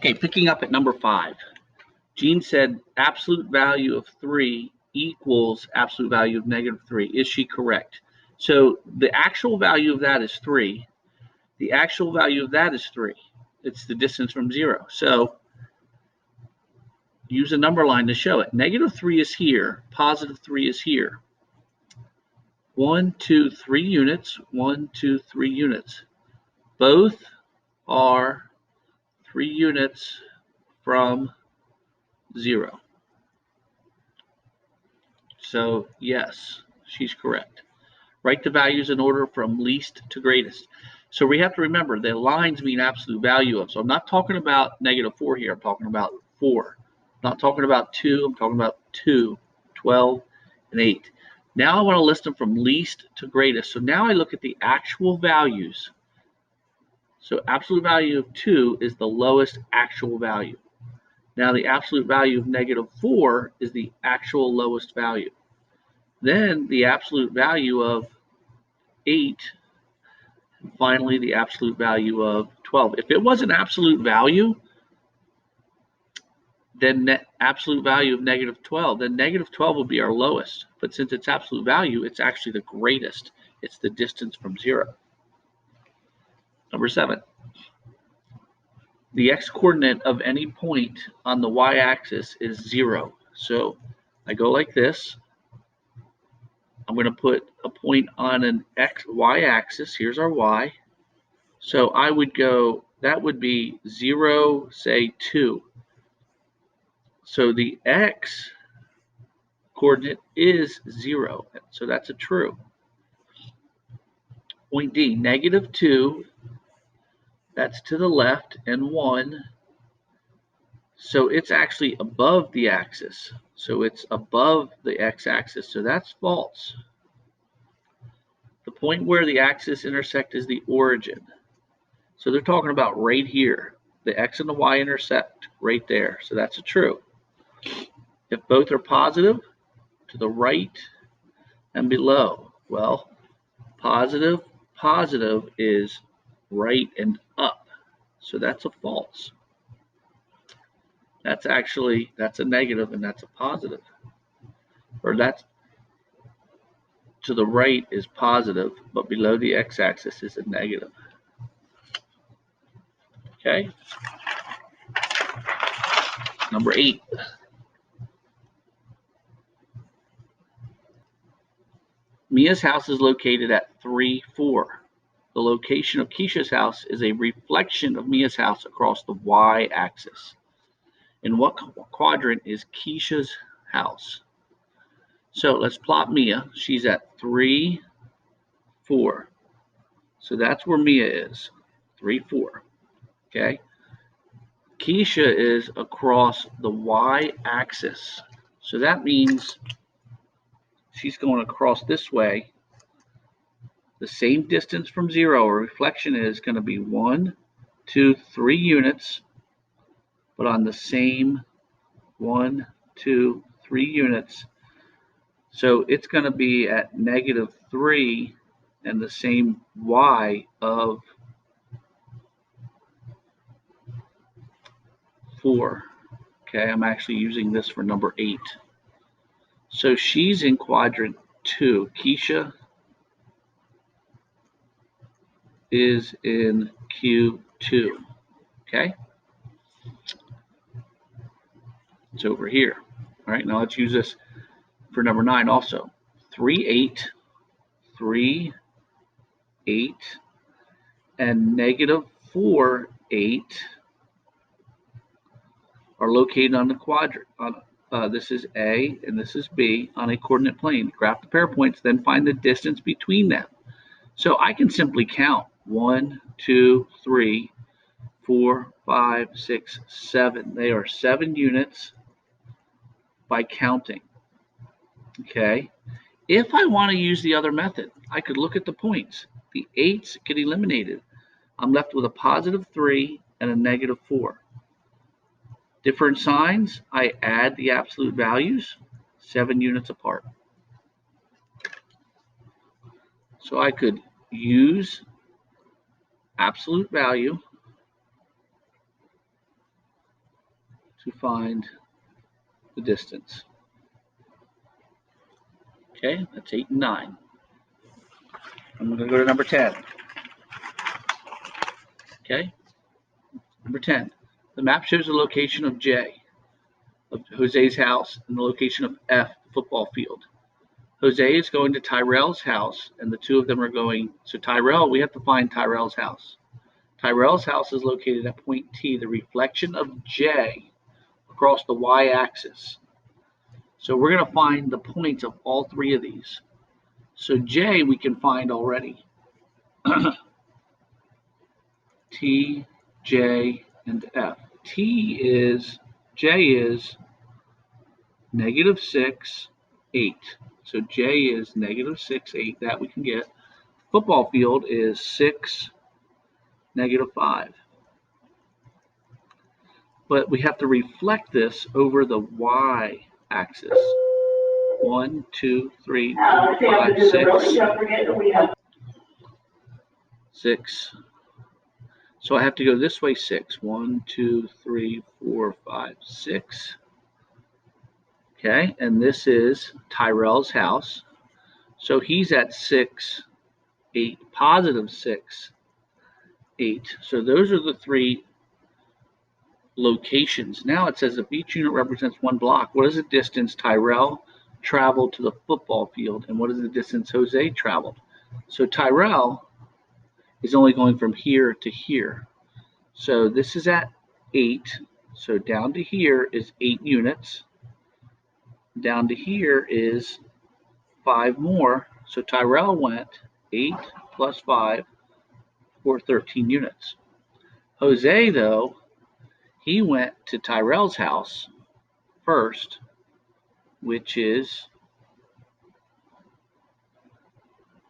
Okay, picking up at number 5. Jean said absolute value of 3 equals absolute value of -3. Is she correct? So the actual value of that is 3. The actual value of that is 3. It's the distance from 0. So use a number line to show it. -3 is here. +3 is here. 1, 2, 3 units. 1, 2, 3 units. Both are 3 units from 0. So yes, she's correct. Write the values in order from least to greatest. So we have to remember the lines mean absolute value of. So I'm not talking about -4 here. I'm talking about 4. I'm not talking about 2. I'm talking about 2, 12, and 8. Now I want to list them from least to greatest. So now I look at the actual values. So absolute value of 2 is the lowest actual value. Now the absolute value of -4 is the actual lowest value. Then the absolute value of 8, and finally the absolute value of 12. If it was an absolute value, then absolute value of -12, then -12 would be our lowest. But since it's absolute value, it's actually the greatest. It's the distance from 0. Number 7. The x-coordinate of any point on the y-axis is 0. So I go like this. I'm going to put a point on an y-axis. Here's our y. So I would go, that would be 0, say 2. So the x coordinate is 0. So that's a true. Point D, -2, that's to the left, and 1. So it's actually above the axis. So it's above the x-axis. So that's false. The point where the axis intersect is the origin. So they're talking about right here. The x and the y intersect right there. So that's a true. If both are positive, to the right and below. Well, positive is right and up. So that's a false. That's a negative and that's a positive. Or that's to the right is positive, but below the x-axis is a negative. Okay. Number 8. Mia's house is located at 3-4. The location of Keisha's house is a reflection of Mia's house across the y-axis. In what quadrant is Keisha's house? So let's plot Mia. She's at 3, 4. So that's where Mia is, 3, 4. Okay. Keisha is across the y-axis. So that means she's going across this way. The same distance from 0, or reflection, is going to be 1, 2, 3 units, but on the same 1, 2, 3 units. So it's going to be at -3 and the same y of 4. Okay, I'm actually using this for number 8. So she's in quadrant 2. Keisha is in Q2. Okay, it's over here. All right, now let's use this for number 9 also. 3, 8, 3, 8, and -4, 8 are located on the quadrant. This is A and this is B on a coordinate plane. Graph the pair points, then find the distance between them. So I can simply count 1, 2, 3, 4, 5, 6, 7. They are 7 units by counting. Okay. If I want to use the other method, I could look at the points. The 8s get eliminated. I'm left with a +3 and a -4. Different signs, I add the absolute values 7 units apart. So I could use absolute value to find the distance. Okay, that's 8 and 9. I'm going to go to number 10. Okay, number 10. The map shows the location of J, of Jose's house, and the location of F, the football field. Jose is going to Tyrell's house, and the two of them are going. So Tyrell, we have to find Tyrell's house. Tyrell's house is located at point T, the reflection of J across the y-axis. So we're going to find the points of all three of these. So J we can find already. T, J, and F. J is -6, 8. So J is -6, 8. That we can get. Football field is 6, -5. But we have to reflect this over the y-axis. 1, 2, 3, 4, 5, 6. 6. So I have to go this way 6. 1, 2, 3, 4, 5, 6. Okay, and this is Tyrell's house. So he's at 6, 8, +6, 8. So those are the three locations. Now it says if each unit represents one block, what is the distance Tyrell traveled to the football field, and what is the distance Jose traveled? So Tyrell is only going from here to here. So this is at 8. So down to here is 8 units. Down to here is 5 more. So Tyrell went 8 plus 5 or 13 units. Jose, though, he went to Tyrell's house first, which is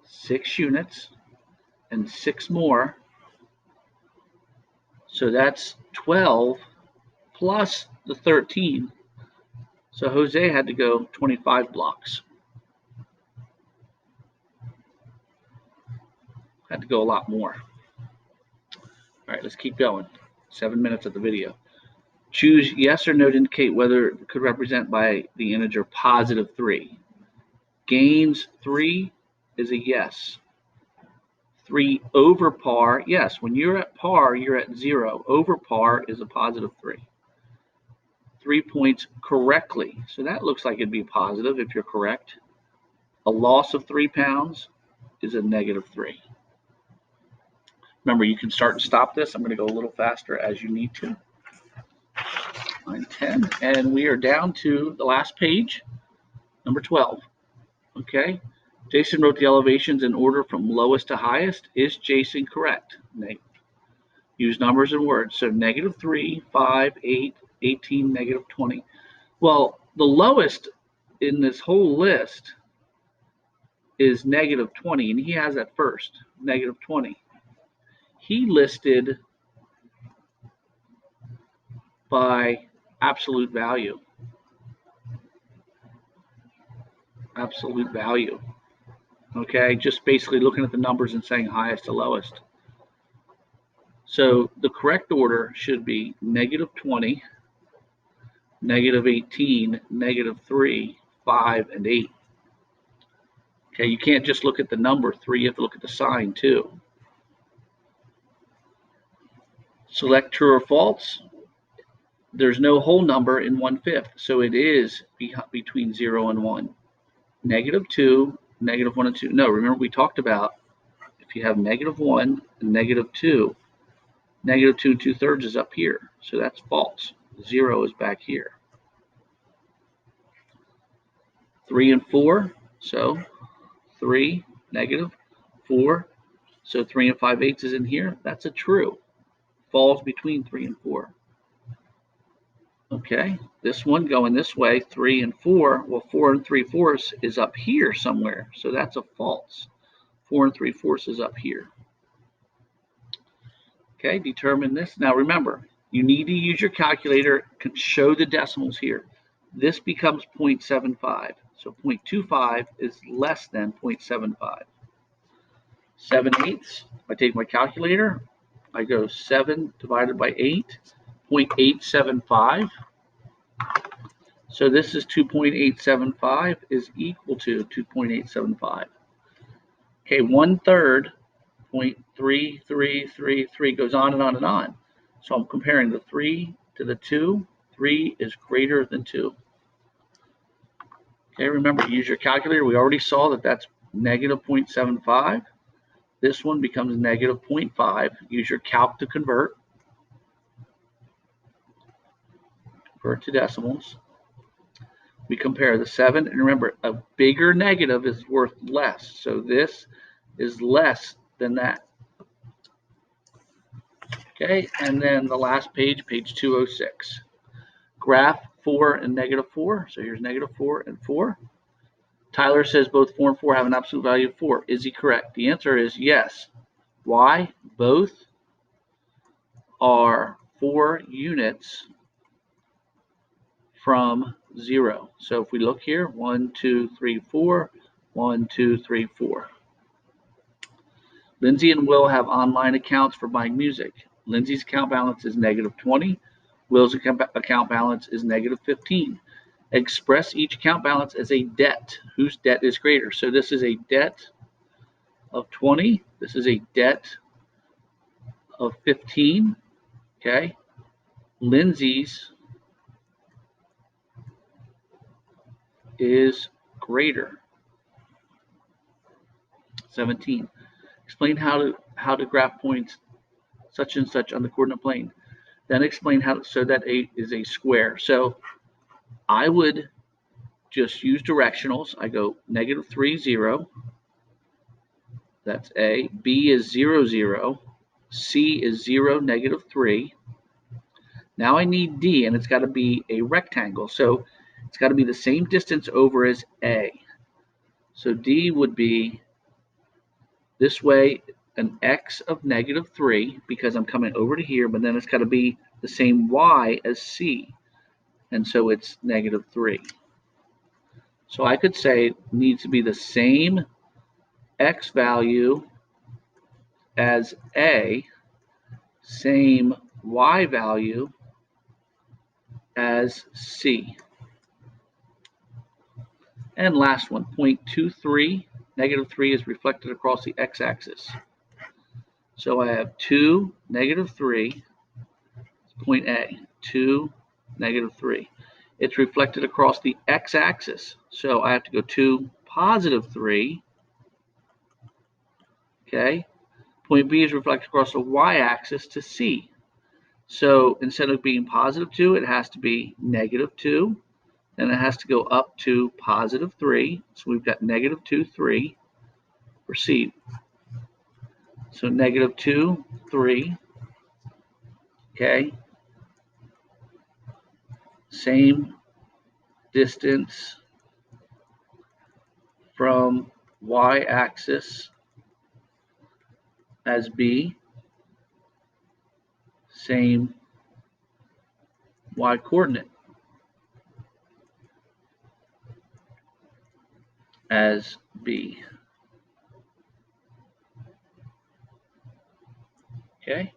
6 units and 6 more. So that's 12 plus the 13. So Jose had to go 25 blocks. Had to go a lot more. All right, let's keep going. 7 minutes of the video. Choose yes or no to indicate whether it could represent by the integer +3. Gains 3 is a yes. 3 over par, yes. When you're at par, you're at 0. Over par is a +3. 3 points correctly. So that looks like it'd be positive if you're correct. A loss of 3 pounds is a -3. Remember, you can start and stop this. I'm going to go a little faster as you need to. Line 10. And we are down to the last page, number 12. Okay. Jason wrote the elevations in order from lowest to highest. Is Jason correct? Use numbers and words. So -3, 5, 8, 18, -20. Well, the lowest in this whole list is -20, and he has that first, -20. He listed by absolute value. Absolute value. Okay, just basically looking at the numbers and saying highest to lowest. So the correct order should be -20, -18, -3, 5, and 8. Okay, you can't just look at the number 3, you have to look at the sign too. Select true or false. There's no whole number in 1/5, so it is between 0 and 1. -2, -1 and 2. No, remember we talked about if you have -1 and -2, -2 2/3 is up here, so that's false. 0 is back here. 3 and 4, so 3, -4, so 3 and 5/8 is in here. That's a true. Falls between 3 and 4. Okay, this one going this way, 3 and 4. Well, 4 and 3/4 is up here somewhere, so that's a false. 4 and 3/4 is up here. Okay, determine this. Now remember, you need to use your calculator, show the decimals here. This becomes 0.75. So 0.25 is less than 0.75. 7/8. I take my calculator. I go 7 divided by 8, 0.875. So this is 2.875 is equal to 2.875. Okay, 1/3, 0.3333 goes on and on and on. So I'm comparing the 3 to the 2. 3 is greater than 2. Okay, remember, use your calculator. We already saw that that's negative 0.75. This one becomes negative 0.5. Use your calc to convert to decimals. We compare the 7, and remember, a bigger negative is worth less. So this is less than that. Okay, and then the last page, page 206. Graph 4 and negative 4. So here's negative 4 and 4. Tyler says both 4 and 4 have an absolute value of 4. Is he correct? The answer is yes. Why? Both are 4 units from 0. So if we look here, 1, 2, 3, 4, 1, 2, 3, 4. Lindsay and Will have online accounts for buying music. Lindsay's account balance is negative 20. Will's account balance is negative 15. Express each account balance as a debt. Whose debt is greater? So this is a debt of 20. This is a debt of 15. Okay. Lindsay's is greater. 17. Explain how to graph points such and such on the coordinate plane. Then explain how so that A is a square. So I would just use directionals. I go negative 3, 0. That's A. B is 0, 0. C is 0, negative 3. Now I need D, and it's got to be a rectangle. So it's got to be the same distance over as A. So D would be this way, an x of negative 3, because I'm coming over to here, but then it's got to be the same y as C. And so it's negative 3. So I could say it needs to be the same x value as A, same y value as C. And last one, 0.23, negative 3 is reflected across the x-axis. So I have 2, negative 3, point A, 2, negative 3. It's reflected across the x-axis. So I have to go 2, positive 3. Okay. Point B is reflected across the y-axis to C. So instead of being positive 2, it has to be negative 2. Then it has to go up to positive 3. So we've got negative 2, 3 for C. So negative 2, 3. Okay. Same distance from y-axis as B. Same y-coordinate as B. Okay.